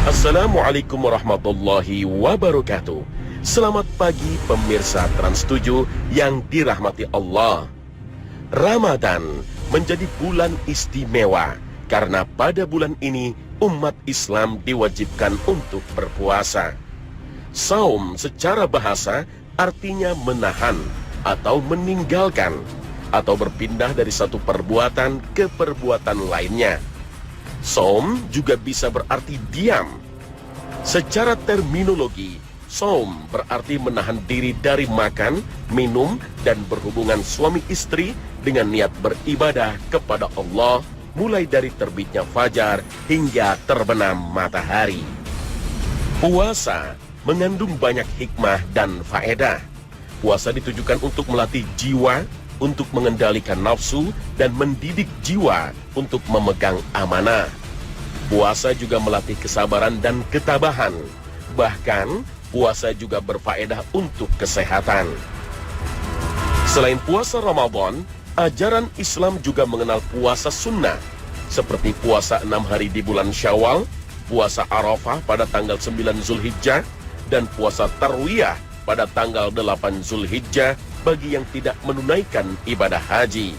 Assalamualaikum warahmatullahi wabarakatuh. Selamat pagi pemirsa Trans 7 yang dirahmati Allah. Ramadan menjadi bulan istimewa karena pada bulan ini umat Islam diwajibkan untuk berpuasa. Saum secara bahasa artinya menahan atau meninggalkan atau berpindah dari satu perbuatan ke perbuatan lainnya. Saum juga bisa berarti diam. Secara terminologi, saum berarti menahan diri dari makan, minum, dan berhubungan suami istri dengan niat beribadah kepada Allah mulai dari terbitnya fajar hingga terbenam matahari. Puasa mengandung banyak hikmah dan faedah. Puasa ditujukan untuk melatih jiwa, untuk mengendalikan nafsu, dan mendidik jiwa untuk memegang amanah. Puasa juga melatih kesabaran dan ketabahan. Bahkan, puasa juga berfaedah untuk kesehatan. Selain puasa Ramadan, ajaran Islam juga mengenal puasa sunnah, seperti puasa 6 hari di bulan Syawal, puasa Arafah pada tanggal 9 Zulhijjah, dan puasa Tarwiyah pada tanggal 8 Zulhijjah bagi yang tidak menunaikan ibadah haji.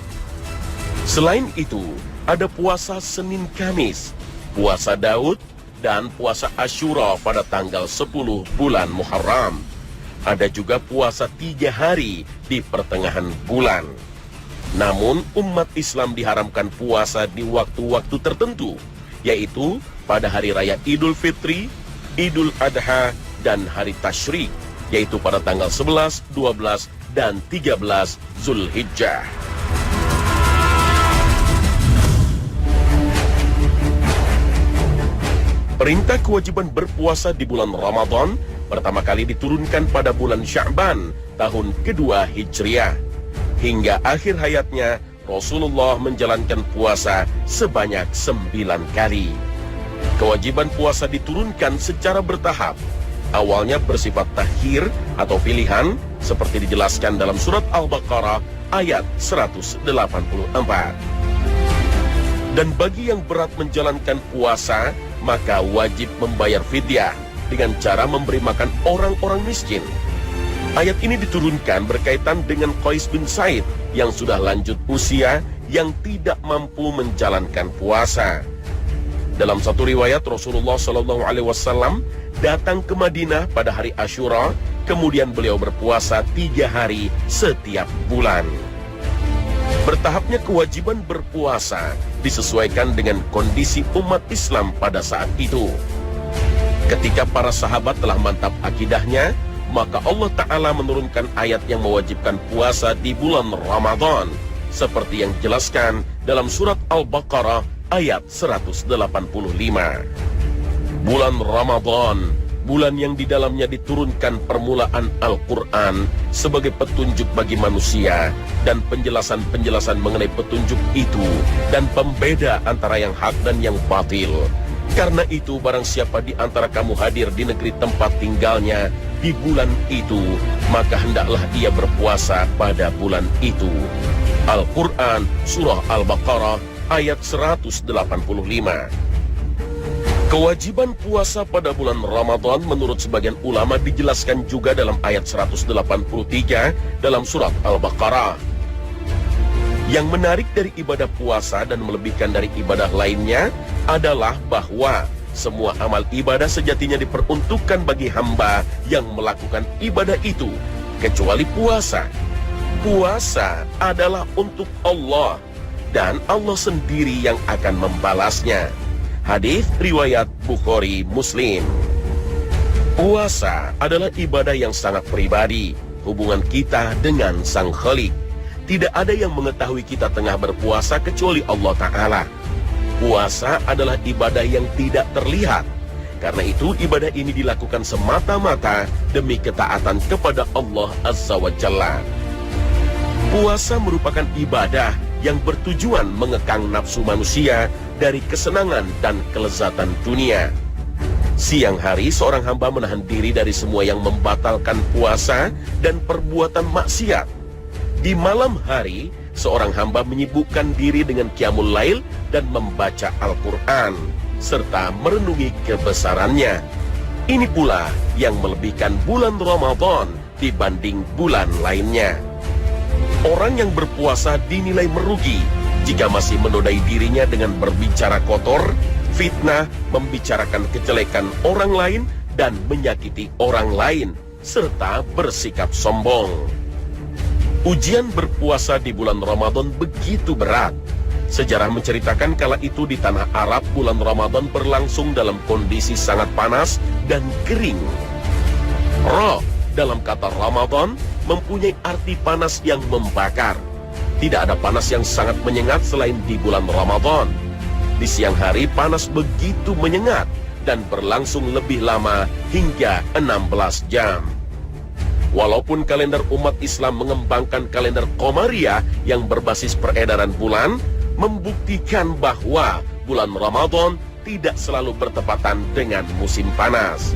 Selain itu, ada puasa Senin Kamis, puasa Daud, dan puasa Asyura pada tanggal 10 bulan Muharram. Ada juga puasa 3 hari di pertengahan bulan. Namun umat Islam diharamkan puasa di waktu-waktu tertentu, yaitu pada hari raya Idul Fitri, Idul Adha, dan hari Tasyrik, yaitu pada tanggal 11, 12, dan 13 Zulhijjah. Perintah kewajiban berpuasa di bulan Ramadan pertama kali diturunkan pada bulan Sya'ban tahun kedua Hijriah. Hingga akhir hayatnya, Rasulullah menjalankan puasa sebanyak 9 kali. Kewajiban puasa diturunkan secara bertahap. Awalnya bersifat takhir atau pilihan, seperti dijelaskan dalam surat Al-Baqarah ayat 184. Dan bagi yang berat menjalankan puasa, maka wajib membayar fidyah dengan cara memberi makan orang-orang miskin. Ayat ini diturunkan berkaitan dengan Qais bin Said yang sudah lanjut usia yang tidak mampu menjalankan puasa. Dalam satu riwayat, Rasulullah SAW datang ke Madinah pada hari Asyura, kemudian beliau berpuasa 3 hari setiap bulan. Bertahapnya kewajiban berpuasa disesuaikan dengan kondisi umat Islam pada saat itu. Ketika para sahabat telah mantap akidahnya, maka Allah Ta'ala menurunkan ayat yang mewajibkan puasa di bulan Ramadan, seperti yang dijelaskan dalam surat Al-Baqarah ayat 185. Bulan Ramadan, bulan yang di dalamnya diturunkan permulaan Al-Quran sebagai petunjuk bagi manusia dan penjelasan-penjelasan mengenai petunjuk itu dan pembeda antara yang hak dan yang batil. Karena itu, barang siapa di antara kamu hadir di negeri tempat tinggalnya di bulan itu, maka hendaklah ia berpuasa pada bulan itu. Al-Quran Surah Al-Baqarah ayat 185. Kewajiban puasa pada bulan Ramadan menurut sebagian ulama dijelaskan juga dalam ayat 183 dalam surat Al-Baqarah. Yang menarik dari ibadah puasa dan melebihkan dari ibadah lainnya adalah bahwa semua amal ibadah sejatinya diperuntukkan bagi hamba yang melakukan ibadah itu, kecuali puasa. Puasa adalah untuk Allah dan Allah sendiri yang akan membalasnya. Hadis riwayat Bukhari Muslim. Puasa adalah ibadah yang sangat pribadi, hubungan kita dengan Sang Khalik. Tidak ada yang mengetahui kita tengah berpuasa kecuali Allah Ta'ala. Puasa adalah ibadah yang tidak terlihat. Karena itu ibadah ini dilakukan semata-mata demi ketaatan kepada Allah Azza wa Jalla. Puasa merupakan ibadah yang bertujuan mengekang nafsu manusia dari kesenangan dan kelezatan dunia. Siang hari seorang hamba menahan diri dari semua yang membatalkan puasa dan perbuatan maksiat. Di malam hari seorang hamba menyibukkan diri dengan qiyamul lail dan membaca Al-Quran. serta merenungi kebesarannya. Ini pula yang melebihkan bulan Ramadan dibanding bulan lainnya. Orang yang berpuasa dinilai merugi jika masih menodai dirinya dengan berbicara kotor, fitnah, membicarakan kejelekan orang lain, dan menyakiti orang lain, serta bersikap sombong. Ujian berpuasa di bulan Ramadan begitu berat. Sejarah menceritakan kala itu di tanah Arab bulan Ramadan berlangsung dalam kondisi sangat panas dan kering. Roh dalam kata Ramadan mempunyai arti panas yang membakar. Tidak ada panas yang sangat menyengat selain di bulan Ramadan. Di siang hari panas begitu menyengat dan berlangsung lebih lama hingga 16 jam. Walaupun kalender umat Islam mengembangkan kalender Qamariyah yang berbasis peredaran bulan, membuktikan bahwa bulan Ramadan tidak selalu bertepatan dengan musim panas.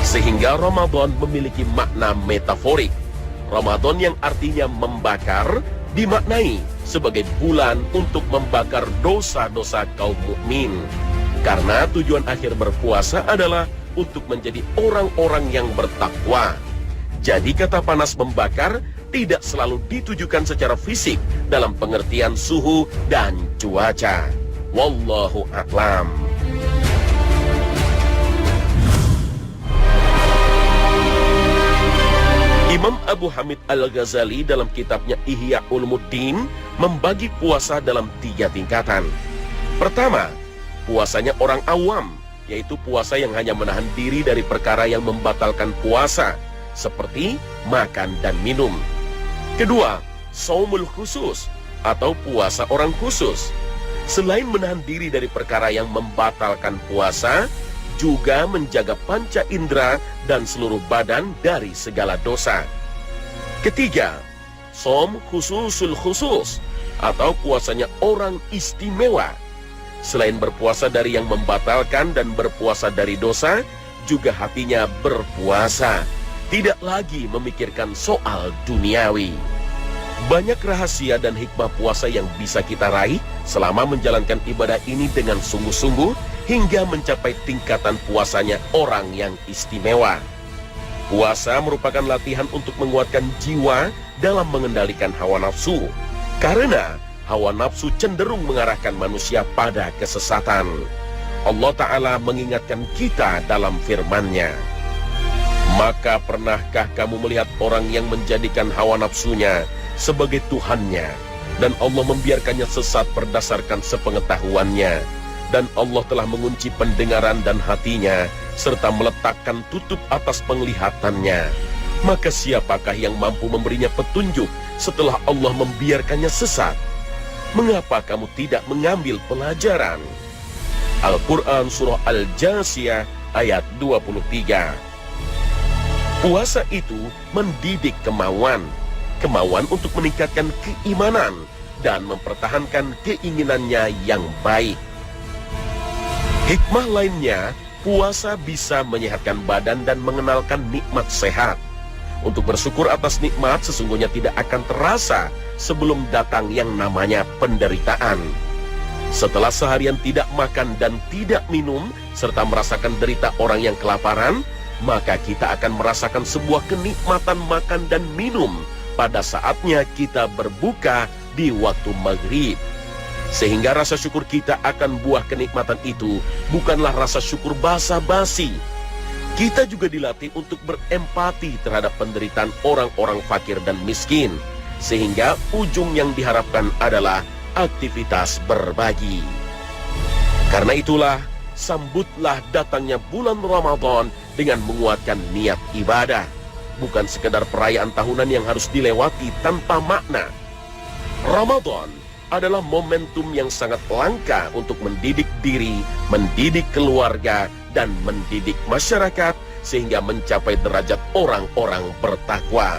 Sehingga Ramadan memiliki makna metaforik. Ramadan yang artinya membakar dimaknai sebagai bulan untuk membakar dosa-dosa kaum mukmin. Karena tujuan akhir berpuasa adalah untuk menjadi orang-orang yang bertakwa. Jadi kata panas membakar tidak selalu ditujukan secara fisik dalam pengertian suhu dan cuaca. Wallahu a'lam. Imam Abu Hamid Al-Ghazali dalam kitabnya Ihya Ulumuddin membagi puasa dalam 3 tingkatan. Pertama, puasanya orang awam, yaitu puasa yang hanya menahan diri dari perkara yang membatalkan puasa, seperti makan dan minum. Kedua, shaumul khusus atau puasa orang khusus. Selain menahan diri dari perkara yang membatalkan puasa, juga menjaga panca indera dan seluruh badan dari segala dosa. Ketiga, shaum khususul khusus atau puasanya orang istimewa. Selain berpuasa dari yang membatalkan dan berpuasa dari dosa, juga hatinya berpuasa. Tidak lagi memikirkan soal duniawi. Banyak rahasia dan hikmah puasa yang bisa kita raih selama menjalankan ibadah ini dengan sungguh-sungguh hingga mencapai tingkatan puasanya orang yang istimewa. Puasa merupakan latihan untuk menguatkan jiwa dalam mengendalikan hawa nafsu. Karena hawa nafsu cenderung mengarahkan manusia pada kesesatan. Allah Ta'ala mengingatkan kita dalam firman-Nya. Maka pernahkah kamu melihat orang yang menjadikan hawa nafsunya sebagai Tuhannya, dan Allah membiarkannya sesat berdasarkan sepengetahuannya, dan Allah telah mengunci pendengaran dan hatinya, serta meletakkan tutup atas penglihatannya. Maka siapakah yang mampu memberinya petunjuk setelah Allah membiarkannya sesat? Mengapa kamu tidak mengambil pelajaran? Al-Quran Surah Al-Jasiyah ayat 23. Puasa itu mendidik kemauan untuk meningkatkan keimanan dan mempertahankan keinginannya yang baik. Hikmah lainnya, puasa bisa menyehatkan badan dan mengenalkan nikmat sehat. Untuk bersyukur atas nikmat sesungguhnya tidak akan terasa sebelum datang yang namanya penderitaan. Setelah seharian tidak makan dan tidak minum, serta merasakan derita orang yang kelaparan, maka kita akan merasakan sebuah kenikmatan makan dan minum pada saatnya kita berbuka di waktu maghrib. Sehingga rasa syukur kita akan buah kenikmatan itu bukanlah rasa syukur basa-basi. Kita juga dilatih untuk berempati terhadap penderitaan orang-orang fakir dan miskin. Sehingga ujung yang diharapkan adalah aktivitas berbagi. Karena itulah, sambutlah datangnya bulan Ramadan dengan menguatkan niat ibadah. Bukan sekedar perayaan tahunan yang harus dilewati tanpa makna. Ramadan adalah momentum yang sangat langka untuk mendidik diri, mendidik keluarga, dan mendidik masyarakat sehingga mencapai derajat orang-orang bertakwa.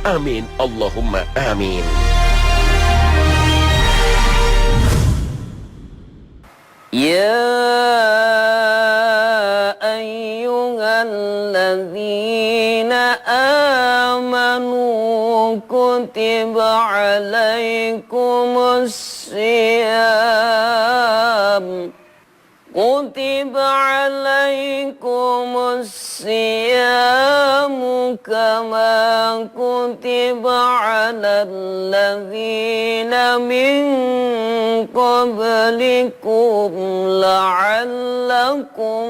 Amin, Allahumma amin. Ya ayyuhalladzina amanu kutiba alaikumus siyam كتب عليكم الصيام كما كتب على الذين من قبلكم لعلكم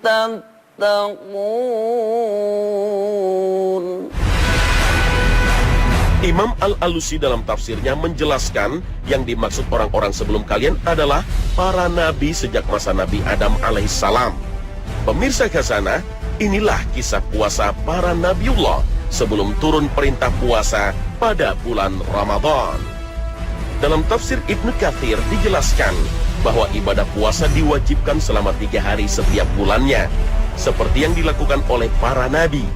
تتقون. Imam Al-Alusi dalam tafsirnya menjelaskan yang dimaksud orang-orang sebelum kalian adalah para nabi sejak masa Nabi Adam alaihissalam. Pemirsa khazanah, inilah kisah puasa para nabiullah sebelum turun perintah puasa pada bulan Ramadan. Dalam tafsir Ibnu Katsir dijelaskan bahwa ibadah puasa diwajibkan selama 3 hari setiap bulannya, seperti yang dilakukan oleh para nabi.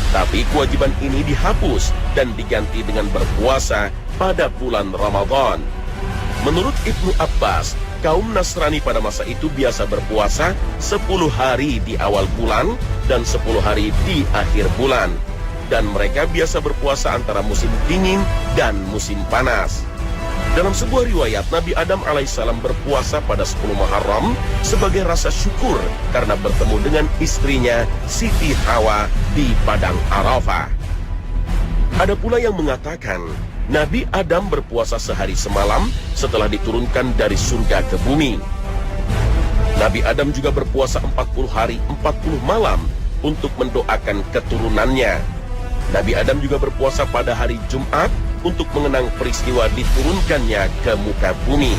Tapi kewajiban ini dihapus dan diganti dengan berpuasa pada bulan Ramadan. Menurut Ibnu Abbas, kaum Nasrani pada masa itu biasa berpuasa 10 hari di awal bulan dan 10 hari di akhir bulan. Dan mereka biasa berpuasa antara musim dingin dan musim panas. Dalam sebuah riwayat, Nabi Adam alaihissalam berpuasa pada 10 Muharram sebagai rasa syukur karena bertemu dengan istrinya Siti Hawa di Padang Arafah. Ada pula yang mengatakan Nabi Adam berpuasa sehari semalam setelah diturunkan dari surga ke bumi. Nabi Adam juga berpuasa 40 hari 40 malam untuk mendoakan keturunannya. Nabi Adam juga berpuasa pada hari Jumat untuk mengenang peristiwa diturunkannya ke muka bumi.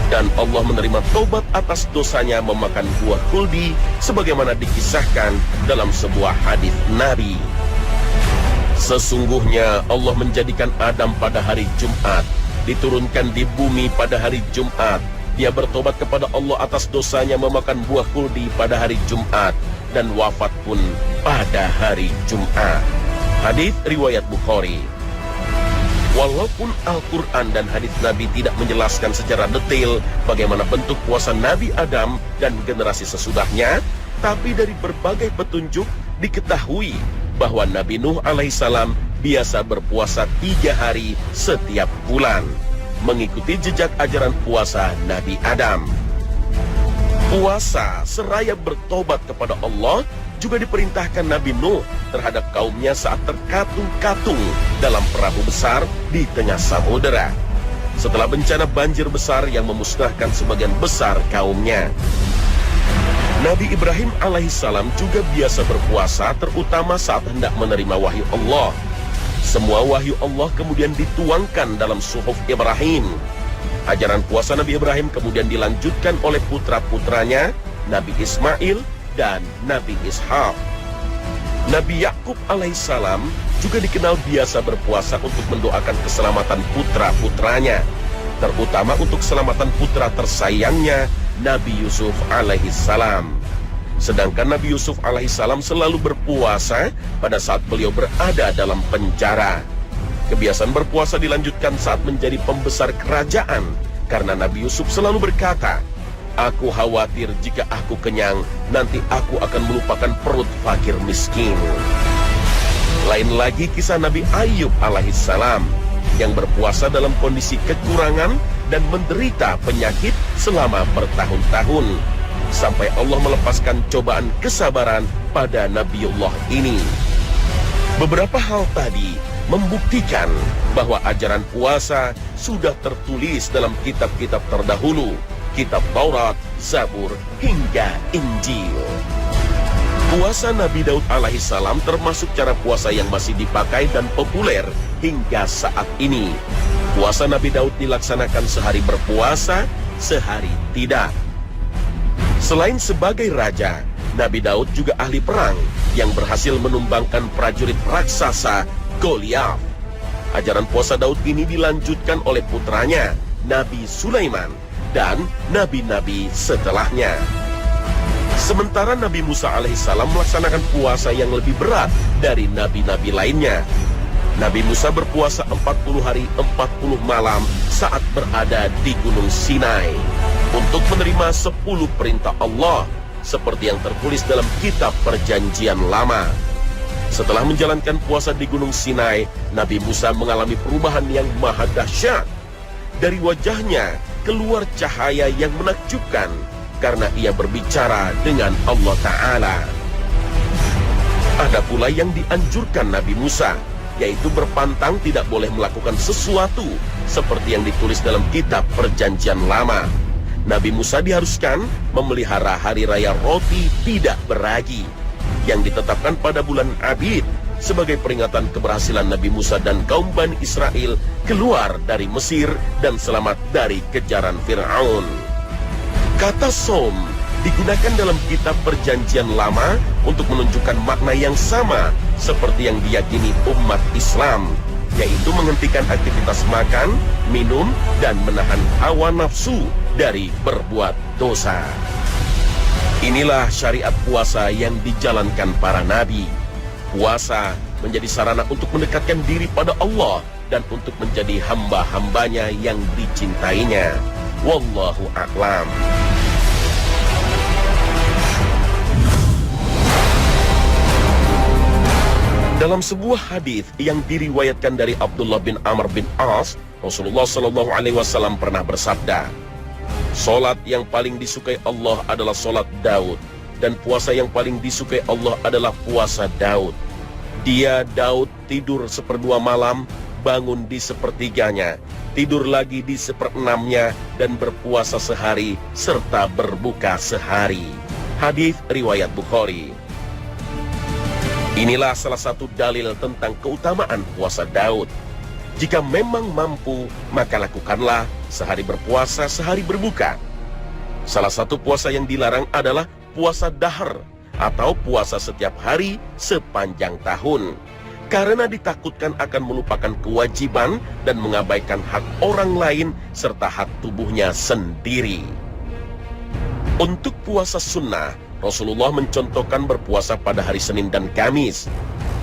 Dan Allah menerima taubat atas dosanya memakan buah khuldi sebagaimana dikisahkan dalam sebuah hadis Nabi. Sesungguhnya Allah menjadikan Adam pada hari Jumat, diturunkan di bumi pada hari Jumat. Dia bertobat kepada Allah atas dosanya memakan buah khuldi pada hari Jumat dan wafat pun pada hari Jumat. Hadis riwayat Bukhari. Walaupun Al-Quran dan hadis Nabi tidak menjelaskan secara detail bagaimana bentuk puasa Nabi Adam dan generasi sesudahnya, tapi dari berbagai petunjuk diketahui bahwa Nabi Nuh alaihissalam biasa berpuasa 3 hari setiap bulan, mengikuti jejak ajaran puasa Nabi Adam. Puasa seraya bertobat kepada Allah juga diperintahkan Nabi Nuh terhadap kaumnya saat terkatung-katung dalam perahu besar di tengah samudera setelah bencana banjir besar yang memusnahkan sebagian besar kaumnya. Nabi Ibrahim alaihissalam juga biasa berpuasa terutama saat hendak menerima wahyu Allah. Semua wahyu Allah kemudian dituangkan dalam suhuf Ibrahim. Ajaran puasa Nabi Ibrahim kemudian dilanjutkan oleh putra-putranya Nabi Ismail dan Nabi Ishaq. Nabi Yakub alaihissalam juga dikenal biasa berpuasa untuk mendoakan keselamatan putra-putranya, terutama untuk keselamatan putra tersayangnya Nabi Yusuf alaihissalam. Sedangkan Nabi Yusuf alaihissalam selalu berpuasa pada saat beliau berada dalam penjara. Kebiasaan berpuasa dilanjutkan saat menjadi pembesar kerajaan karena Nabi Yusuf selalu berkata, "Aku khawatir jika aku kenyang, nanti aku akan melupakan perut fakir miskin." Lain lagi kisah Nabi Ayub alaihissalam yang berpuasa dalam kondisi kekurangan dan menderita penyakit selama bertahun-tahun sampai Allah melepaskan cobaan kesabaran pada Nabiullah ini. Beberapa hal tadi membuktikan bahwa ajaran puasa sudah tertulis dalam kitab-kitab terdahulu, kitab Taurat, Zabur, hingga Injil. Puasa Nabi Daud alaihissalam termasuk cara puasa yang masih dipakai dan populer hingga saat ini. Puasa Nabi Daud dilaksanakan sehari berpuasa, sehari tidak. Selain sebagai raja, Nabi Daud juga ahli perang yang berhasil menumbangkan prajurit raksasa Goliat. Ajaran puasa Daud ini dilanjutkan oleh putranya, Nabi Sulaiman, dan nabi-nabi setelahnya. Sementara Nabi Musa alaihissalam melaksanakan puasa yang lebih berat dari nabi-nabi lainnya. Nabi Musa berpuasa 40 hari 40 malam saat berada di Gunung Sinai untuk menerima 10 perintah Allah seperti yang tertulis dalam kitab Perjanjian Lama. Setelah menjalankan puasa di Gunung Sinai, Nabi Musa mengalami perubahan yang maha dahsyat. Dari wajahnya keluar cahaya yang menakjubkan. karena ia berbicara dengan Allah Ta'ala. Ada pula yang dianjurkan Nabi Musa, yaitu berpantang tidak boleh melakukan sesuatu seperti yang ditulis dalam kitab Perjanjian Lama. Nabi Musa diharuskan memelihara hari raya roti tidak beragi yang ditetapkan pada bulan Abid sebagai peringatan keberhasilan Nabi Musa dan kaum Bani Israel keluar dari Mesir dan selamat dari kejaran Fir'aun. Kata som digunakan dalam kitab Perjanjian Lama untuk menunjukkan makna yang sama seperti yang diyakini umat Islam, yaitu menghentikan aktivitas makan, minum, dan menahan hawa nafsu dari berbuat dosa. Inilah syariat puasa yang dijalankan para nabi. Puasa menjadi sarana untuk mendekatkan diri pada Allah dan untuk menjadi hamba-hambanya yang dicintainya. Wallahu a'lam. Dalam sebuah hadis yang diriwayatkan dari Abdullah bin Amr bin As, Rasulullah Shallallahu Alaihi Wasallam pernah bersabda, "Solat yang paling disukai Allah adalah solat Daud, dan puasa yang paling disukai Allah adalah puasa Daud. Dia Daud tidur 1/2 malam, bangun di 1/3-nya, tidur lagi di 1/6-nya, dan berpuasa sehari serta berbuka sehari." Hadis riwayat Bukhari. Inilah salah satu dalil tentang keutamaan puasa Daud. Jika memang mampu, maka lakukanlah sehari berpuasa, sehari berbuka. Salah satu puasa yang dilarang adalah puasa dahar atau puasa setiap hari sepanjang tahun, karena ditakutkan akan melupakan kewajiban dan mengabaikan hak orang lain serta hak tubuhnya sendiri. Untuk puasa sunnah, Rasulullah mencontohkan berpuasa pada hari Senin dan Kamis.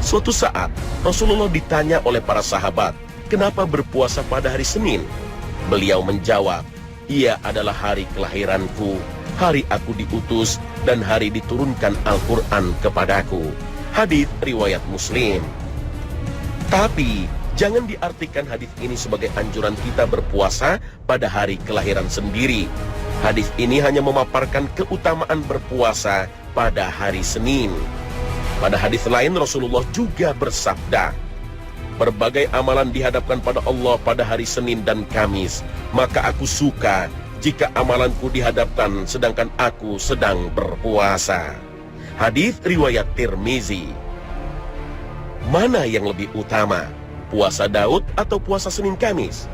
Suatu saat, Rasulullah ditanya oleh para sahabat, "Kenapa berpuasa pada hari Senin?" Beliau menjawab, "Ia adalah hari kelahiranku, hari aku diutus, dan hari diturunkan Al-Quran kepadaku." Hadis riwayat Muslim. Tapi, jangan diartikan hadis ini sebagai anjuran kita berpuasa pada hari kelahiran sendiri. Hadis ini hanya memaparkan keutamaan berpuasa pada hari Senin. Pada hadis lain Rasulullah juga bersabda, "Berbagai amalan dihadapkan pada Allah pada hari Senin dan Kamis, maka aku suka jika amalanku dihadapkan sedangkan aku sedang berpuasa." Hadis riwayat Tirmizi. Mana yang lebih utama, puasa Daud atau puasa Senin Kamis?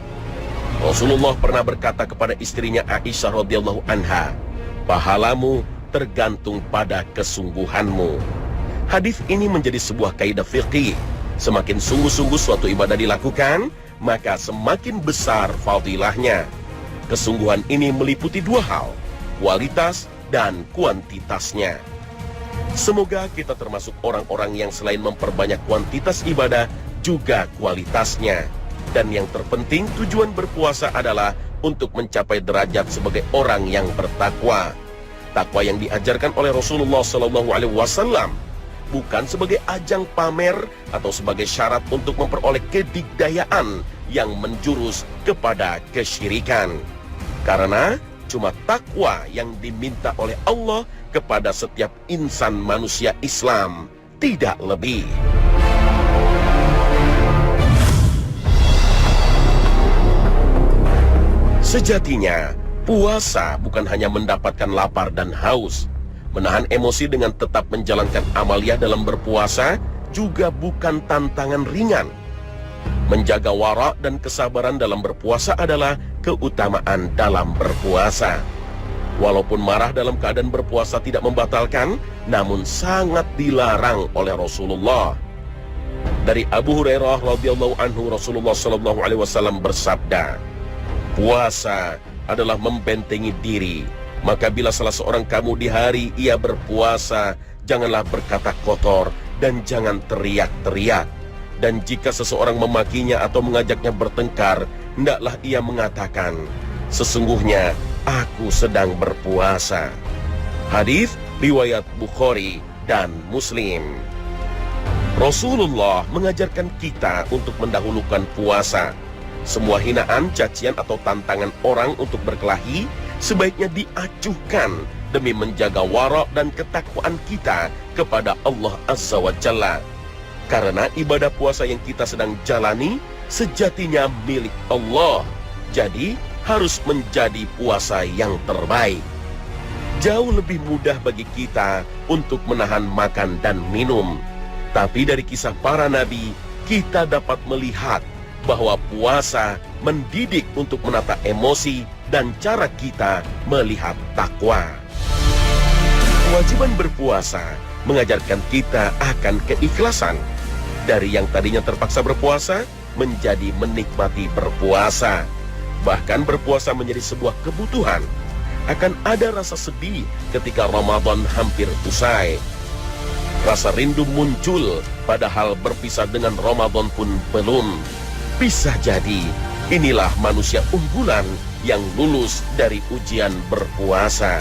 Rasulullah pernah berkata kepada istrinya Aisyah radhiyallahu anha, "Pahalamu tergantung pada kesungguhanmu." Hadis ini menjadi sebuah kaidah fikih. Semakin sungguh-sungguh suatu ibadah dilakukan, maka semakin besar fadilahnya. Kesungguhan ini meliputi dua hal, kualitas dan kuantitasnya. Semoga kita termasuk orang-orang yang selain memperbanyak kuantitas ibadah, juga kualitasnya. Dan yang terpenting, tujuan berpuasa adalah untuk mencapai derajat sebagai orang yang bertakwa. Takwa yang diajarkan oleh Rasulullah SAW bukan sebagai ajang pamer atau sebagai syarat untuk memperoleh kedigdayaan yang menjurus kepada kesyirikan. Karena cuma takwa yang diminta oleh Allah kepada setiap insan manusia Islam, tidak lebih. Sejatinya, puasa bukan hanya mendapatkan lapar dan haus. Menahan emosi dengan tetap menjalankan amaliyah dalam berpuasa juga bukan tantangan ringan. Menjaga wara dan kesabaran dalam berpuasa adalah keutamaan dalam berpuasa. Walaupun marah dalam keadaan berpuasa tidak membatalkan, namun sangat dilarang oleh Rasulullah. Dari Abu Hurairah radhiyallahu anhu, Rasulullah SAW bersabda, "Puasa adalah membentengi diri. Maka bila salah seorang kamu di hari ia berpuasa, janganlah berkata kotor dan jangan teriak-teriak. Dan jika seseorang memakinya atau mengajaknya bertengkar, hendaklah ia mengatakan, sesungguhnya aku sedang berpuasa." Hadis riwayat Bukhari dan Muslim. Rasulullah mengajarkan kita untuk mendahulukan puasa. Semua hinaan, cacian atau tantangan orang untuk berkelahi sebaiknya diacuhkan demi menjaga wara' dan ketakwaan kita kepada Allah Azza wa Jalla. Karena ibadah puasa yang kita sedang jalani sejatinya milik Allah. Jadi harus menjadi puasa yang terbaik. Jauh lebih mudah bagi kita untuk menahan makan dan minum. Tapi dari kisah para nabi, kita dapat melihat bahwa puasa mendidik untuk menata emosi dan cara kita melihat takwa. Kewajiban berpuasa mengajarkan kita akan keikhlasan. Dari yang tadinya terpaksa berpuasa, menjadi menikmati berpuasa. Bahkan berpuasa menjadi sebuah kebutuhan. Akan ada rasa sedih ketika Ramadan hampir usai. Rasa rindu muncul, padahal berpisah dengan Ramadan pun belum. Bisa jadi, inilah manusia unggulan yang lulus dari ujian berpuasa.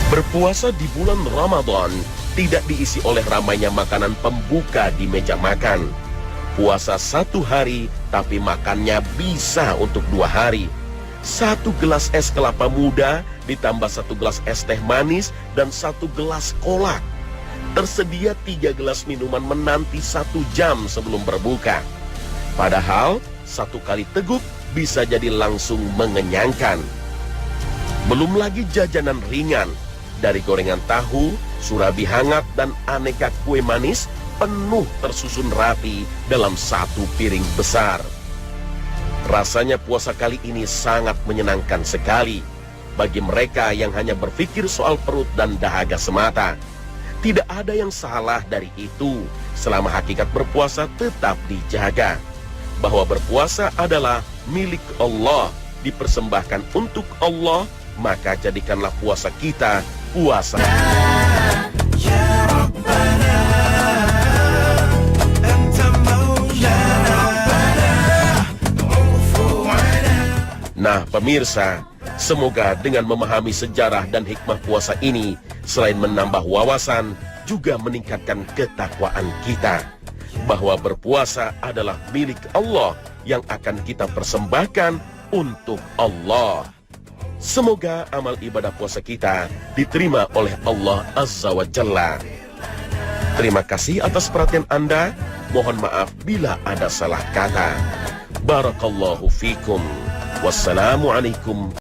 Berpuasa di bulan Ramadan tidak diisi oleh ramainya makanan pembuka di meja makan. Puasa 1 hari, tapi makannya bisa untuk 2 hari. 1 gelas es kelapa muda, ditambah 1 gelas es teh manis, dan 1 gelas kolak. Tersedia 3 gelas minuman menanti 1 jam sebelum berbuka. Padahal, 1 kali teguk bisa jadi langsung mengenyangkan. Belum lagi jajanan ringan, dari gorengan tahu, surabi hangat, dan aneka kue manis penuh tersusun rapi dalam 1 piring besar. Rasanya puasa kali ini sangat menyenangkan sekali bagi mereka yang hanya berpikir soal perut dan dahaga semata. Tidak ada yang salah dari itu selama hakikat berpuasa tetap dijaga. Bahwa berpuasa adalah milik Allah, dipersembahkan untuk Allah, maka jadikanlah puasa kita puasa. Nah pemirsa, semoga dengan memahami sejarah dan hikmah puasa ini, selain menambah wawasan, juga meningkatkan ketakwaan kita. Bahwa berpuasa adalah milik Allah yang akan kita persembahkan untuk Allah. Semoga amal ibadah puasa kita diterima oleh Allah Azza wa Jalla. Terima kasih atas perhatian Anda. Mohon maaf bila ada salah kata. Barakallahu fikum. Wassalamualaikum